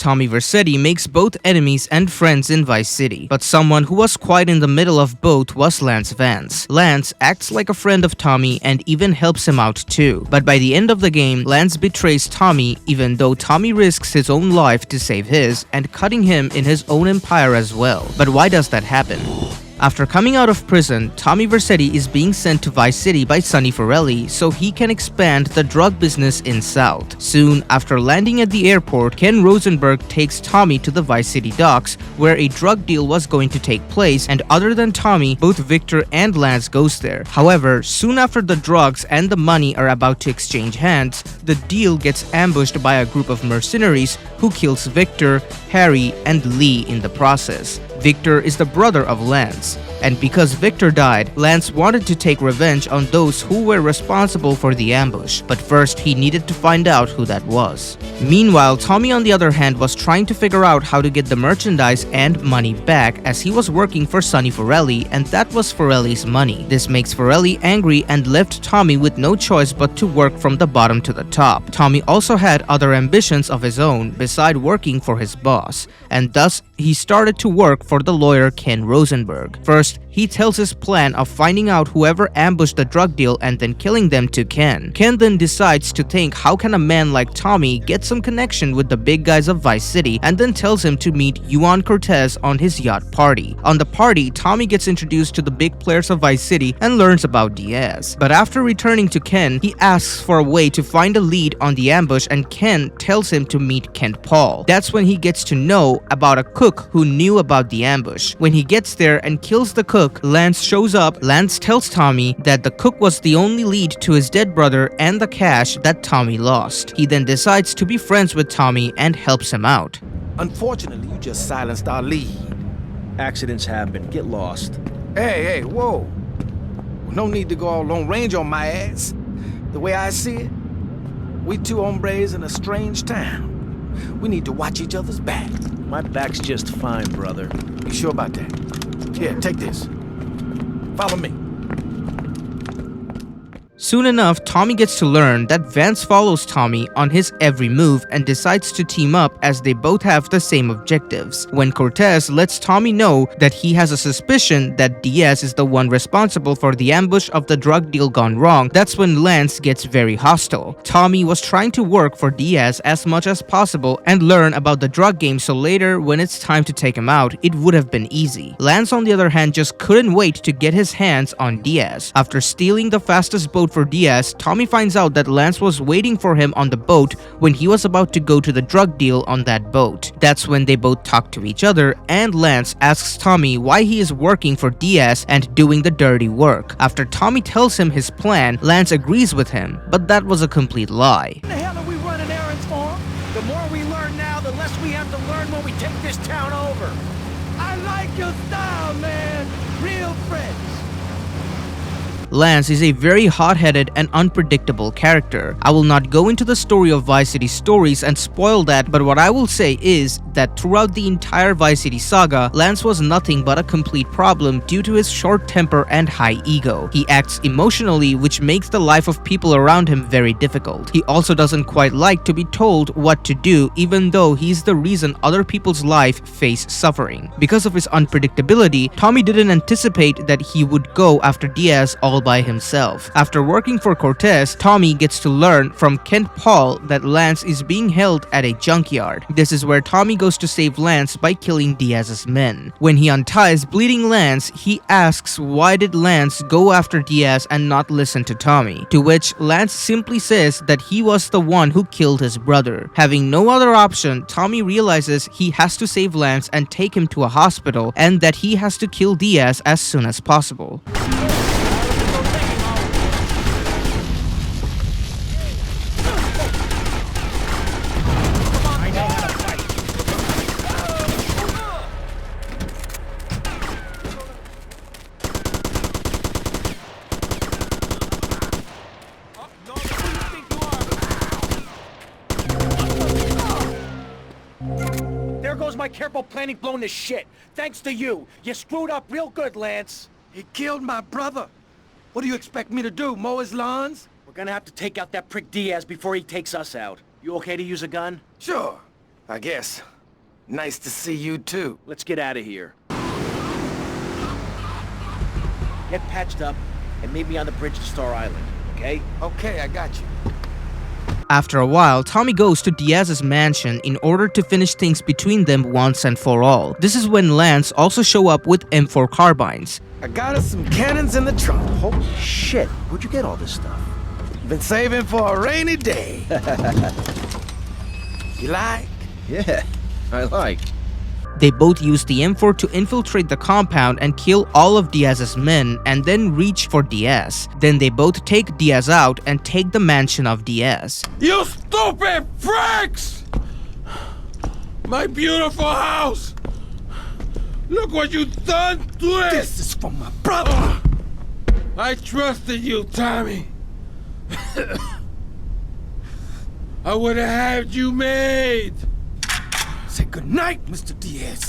Tommy Vercetti makes both enemies and friends in Vice City, but someone who was quite in the middle of both was Lance Vance. Lance acts like a friend of Tommy and even helps him out too, but by the end of the game, Lance betrays Tommy even though Tommy risks his own life to save his and cutting him in his own empire as well. But why does that happen? After coming out of prison, Tommy Vercetti is being sent to Vice City by Sonny Forelli so he can expand the drug business in South. Soon after landing at the airport, Ken Rosenberg takes Tommy to the Vice City docks where a drug deal was going to take place, and other than Tommy, both Victor and Lance goes there. However, soon after the drugs and the money are about to exchange hands, the deal gets ambushed by a group of mercenaries who kills Victor, Harry, and Lee in the process. Victor is the brother of Lance, and because Victor died, Lance wanted to take revenge on those who were responsible for the ambush, but first he needed to find out who that was. Meanwhile, Tommy on the other hand was trying to figure out how to get the merchandise and money back as he was working for Sonny Forelli, and that was Forelli's money. This makes Forelli angry and left Tommy with no choice but to work from the bottom to the top. Tommy also had other ambitions of his own beside working for his boss, and thus he started to work for the lawyer Ken Rosenberg. First, he tells his plan of finding out whoever ambushed the drug deal and then killing them to Ken. Ken then decides to think how can a man like Tommy get some connection with the big guys of Vice City, and then tells him to meet Juan Cortez on his yacht party. On the party, Tommy gets introduced to the big players of Vice City and learns about Diaz. But after returning to Ken, he asks for a way to find a lead on the ambush, and Ken tells him to meet Kent Paul. That's when he gets to know about a cook who knew about the ambush. When he gets there and kills the cook, Lance shows up. Lance tells Tommy that the cook was the only lead to his dead brother and the cash that Tommy lost. He then decides to be friends with Tommy and helps him out. Unfortunately, you just silenced our lead. Accidents happen. Get lost. Hey, whoa. No need to go all Lone Ranger on my ass. The way I see it, we two hombres in a strange town. We need to watch each other's back. My back's just fine, brother. You sure about that? Here, take this. Follow me. Soon enough, Tommy gets to learn that Vance follows Tommy on his every move and decides to team up as they both have the same objectives. When Cortez lets Tommy know that he has a suspicion that Diaz is the one responsible for the ambush of the drug deal gone wrong, that's when Lance gets very hostile. Tommy was trying to work for Diaz as much as possible and learn about the drug game so later when it's time to take him out, it would have been easy. Lance on the other hand just couldn't wait to get his hands on Diaz. After stealing the fastest boat for Diaz, Tommy finds out that Lance was waiting for him on the boat when he was about to go to the drug deal on that boat. That's when they both talk to each other, and Lance asks Tommy why he is working for Diaz and doing the dirty work. After Tommy tells him his plan, Lance agrees with him, but that was a complete lie. What the hell are we running errands for? The more we learn now, the less we have to learn when we take this town over. I like your style, man. Real friends. Lance is a very hot-headed and unpredictable character. I will not go into the story of Vice City stories and spoil that, but what I will say is that throughout the entire Vice City saga, Lance was nothing but a complete problem due to his short temper and high ego. He acts emotionally, which makes the life of people around him very difficult. He also doesn't quite like to be told what to do, even though he's the reason other people's life face suffering. Because of his unpredictability, Tommy didn't anticipate that he would go after Diaz all by himself. After working for Cortez, Tommy gets to learn from Kent Paul that Lance is being held at a junkyard. This is where Tommy goes to save Lance by killing Diaz's men. When he unties bleeding Lance, he asks why did Lance go after Diaz and not listen to Tommy, to which Lance simply says that he was the one who killed his brother. Having no other option, Tommy realizes he has to save Lance and take him to a hospital, and that he has to kill Diaz as soon as possible. There goes my careful planning blown to shit. Thanks to you. You screwed up real good, Lance. He killed my brother. What do you expect me to do, mow his lawns? We're gonna have to take out that prick Diaz before he takes us out. You okay to use a gun? Sure, I guess. Nice to see you too. Let's get out of here. Get patched up and meet me on the bridge to Star Island, okay? Okay, I got you. After a while, Tommy goes to Diaz's mansion in order to finish things between them once and for all. This is when Lance also show up with M4 carbines. I got us some cannons in the trunk. Holy shit, where'd you get all this stuff? Been saving for a rainy day. You like? Yeah, I like. They both use the M4 to infiltrate the compound and kill all of Diaz's men and then reach for Diaz. Then they both take Diaz out and take the mansion of Diaz. You stupid freaks! My beautiful house! Look what you've done to it! This is for my brother. I trusted you, Tommy. I would have had you made. Say goodnight, Mr. Diaz.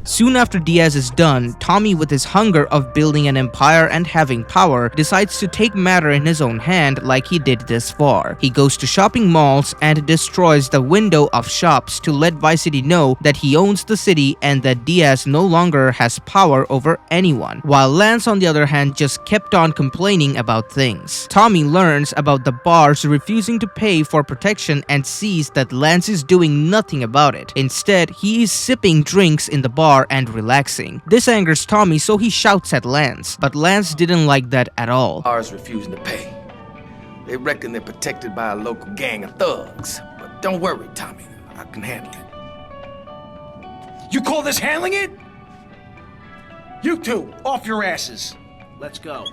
Soon after Diaz is done, Tommy, with his hunger of building an empire and having power, decides to take matter in his own hand like he did this far. He goes to shopping malls and destroys the window of shops to let Vice City know that he owns the city and that Diaz no longer has power over anyone, while Lance on the other hand just kept on complaining about things. Tommy learns about the bars refusing to pay for protection and sees that Lance is doing nothing about it. Instead, he is sipping drinks in the bar and relaxing. This angers Tommy, so he shouts at Lance, but Lance didn't like that at all. Ours refusing to pay. They reckon they're protected by a local gang of thugs. But don't worry, Tommy. I can handle it. You call this handling it? You two, off your asses. Let's go.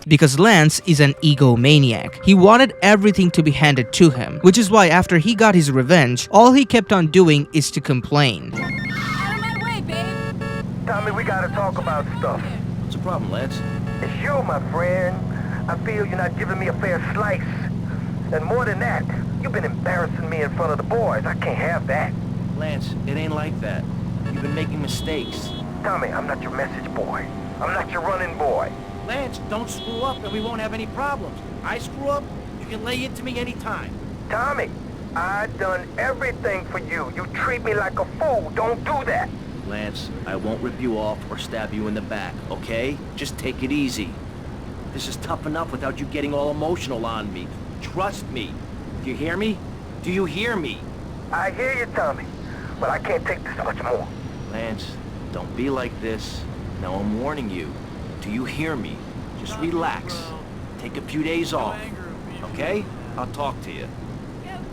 Because Lance is an egomaniac. He wanted everything to be handed to him, which is why after he got his revenge, all he kept on doing is to complain. Tommy, we gotta talk about stuff. What's the problem, Lance? It's you, my friend. I feel you're not giving me a fair slice. And more than that, you've been embarrassing me in front of the boys. I can't have that. Lance, it ain't like that. You've been making mistakes. Tommy, I'm not your message boy. I'm not your running boy. Lance, don't screw up and we won't have any problems. I screw up, you can lay into me anytime. Tommy, I've done everything for you. You treat me like a fool. Don't do that. Lance, I won't rip you off or stab you in the back, okay? Just take it easy. This is tough enough without you getting all emotional on me. Trust me. Do you hear me? Do you hear me? I hear you, Tommy, but I can't take this much more. Lance, don't be like this. Now I'm warning you. Do you hear me? Just relax. Take a few days off, okay? I'll talk to you.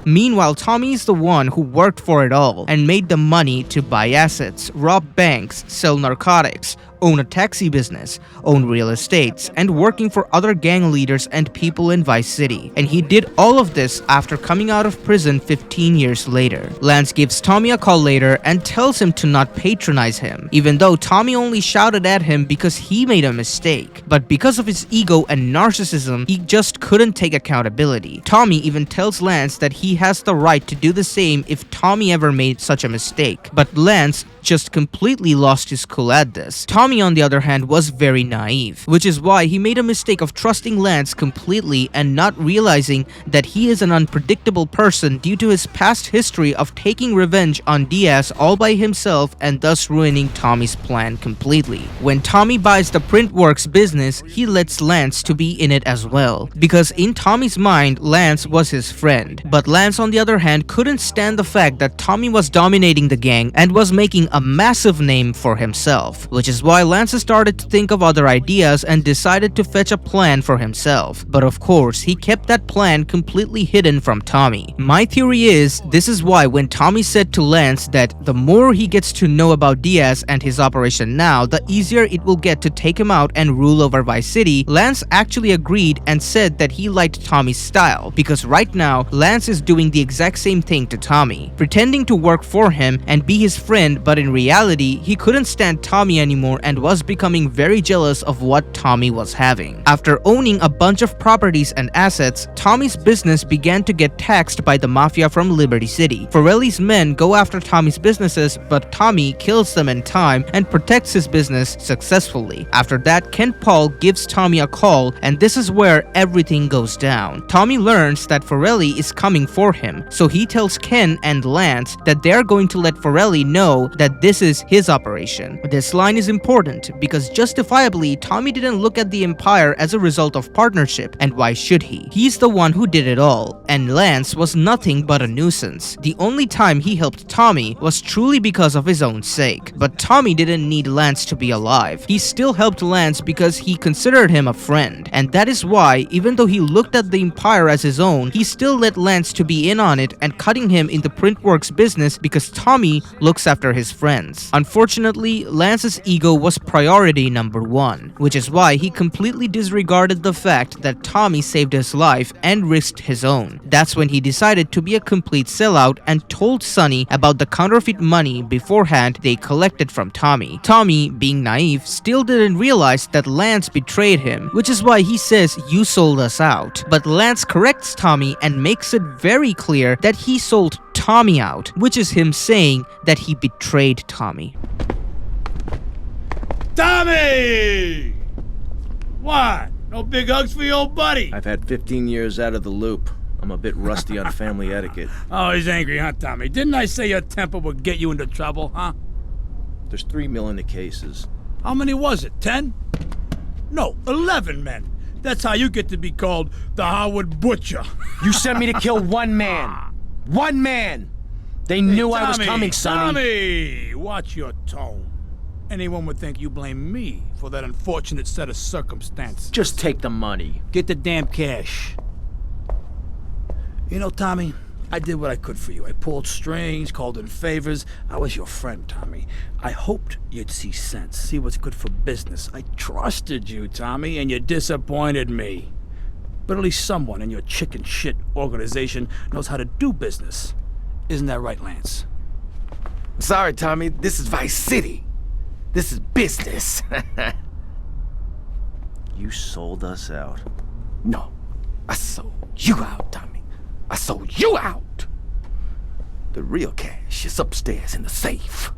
Meanwhile, Tommy is the one who worked for it all and made the money to buy assets, rob banks, sell narcotics, own a taxi business, own real estates, and working for other gang leaders and people in Vice City. And he did all of this after coming out of prison 15 years later. Lance gives Tommy a call later and tells him to not patronize him, even though Tommy only shouted at him because he made a mistake. But because of his ego and narcissism, he just couldn't take accountability. Tommy even tells Lance that he has the right to do the same if Tommy ever made such a mistake. But Lance just completely lost his cool at this. Tommy, on the other hand, was very naive, which is why he made a mistake of trusting Lance completely and not realizing that he is an unpredictable person due to his past history of taking revenge on Diaz all by himself and thus ruining Tommy's plan completely. When Tommy buys the Printworks business, he lets Lance to be in it as well, because in Tommy's mind, Lance was his friend. But Lance, on the other hand, couldn't stand the fact that Tommy was dominating the gang and was making a massive name for himself, which is why Lance started to think of other ideas and decided to fetch a plan for himself. But of course, he kept that plan completely hidden from Tommy. My theory is, this is why when Tommy said to Lance that the more he gets to know about Diaz and his operation now, the easier it will get to take him out and rule over Vice City, Lance actually agreed and said that he liked Tommy's style, because right now, Lance is doing the exact same thing to Tommy, pretending to work for him and be his friend, but in reality, he couldn't stand Tommy anymore and was becoming very jealous of what Tommy was having. After owning a bunch of properties and assets, Tommy's business began to get taxed by the mafia from Liberty City. Forelli's men go after Tommy's businesses, but Tommy kills them in time and protects his business successfully. After that, Ken Paul gives Tommy a call, and this is where everything goes down. Tommy learns that Forelli is coming for him, so he tells Ken and Lance that they're going to let Forelli know that this is his operation. This line is important because justifiably Tommy didn't look at the Empire as a result of partnership, and why should he? He's the one who did it all, and Lance was nothing but a nuisance. The only time he helped Tommy was truly because of his own sake. But Tommy didn't need Lance to be alive. He still helped Lance because he considered him a friend, and that is why, even though he looked at the Empire as his own, he still let Lance to be in on it and cutting him in the Printworks business because Tommy looks after his friends. Unfortunately, Lance's ego was priority number one, which is why he completely disregarded the fact that Tommy saved his life and risked his own. That's when he decided to be a complete sellout and told Sonny about the counterfeit money beforehand they collected from Tommy. Tommy, being naive, still didn't realize that Lance betrayed him, which is why he says, "You sold us out." But Lance corrects Tommy and makes it very clear that he sold Tommy out, which is him saying that he betrayed Tommy. Tommy! What? No big hugs for your old buddy? I've had 15 years out of the loop. I'm a bit rusty on family etiquette. Oh, he's angry, huh, Tommy? Didn't I say your temper would get you into trouble, huh? There's 3 million in cases. How many was it? 10? No, 11 men. That's how you get to be called the Howard Butcher. You sent me to kill one man. One man! They knew I was coming, Sonny. Tommy, watch your tone. Anyone would think you blame me for that unfortunate set of circumstances. Just take the money. Get the damn cash. You know, Tommy, I did what I could for you. I pulled strings, called in favors. I was your friend, Tommy. I hoped you'd see sense, see what's good for business. I trusted you, Tommy, and you disappointed me. But at least someone in your chicken shit organization knows how to do business. Isn't that right, Lance? Sorry, Tommy, this is Vice City. This is business. You sold us out. No, I sold you out, Tommy. I sold you out. The real cash is upstairs in the safe.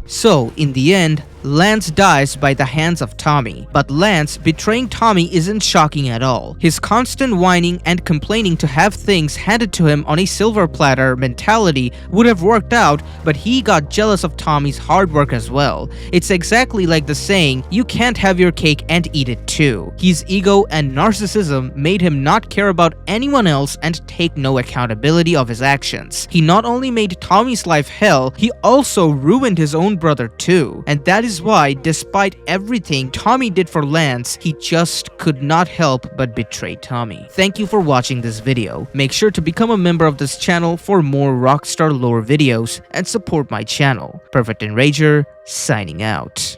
So, in the end, Lance dies by the hands of Tommy. But Lance betraying Tommy isn't shocking at all. His constant whining and complaining to have things handed to him on a silver platter mentality would have worked out, but he got jealous of Tommy's hard work as well. It's exactly like the saying, "You can't have your cake and eat it too." His ego and narcissism made him not care about anyone else and take no accountability of his actions. He not only made Tommy's life hell, he also ruined his own brother too. And that is why, despite everything Tommy did for Lance, he just could not help but betray Tommy. Thank you for watching this video. Make sure to become a member of this channel for more Rockstar lore videos and support my channel. Perfect Enrager, signing out.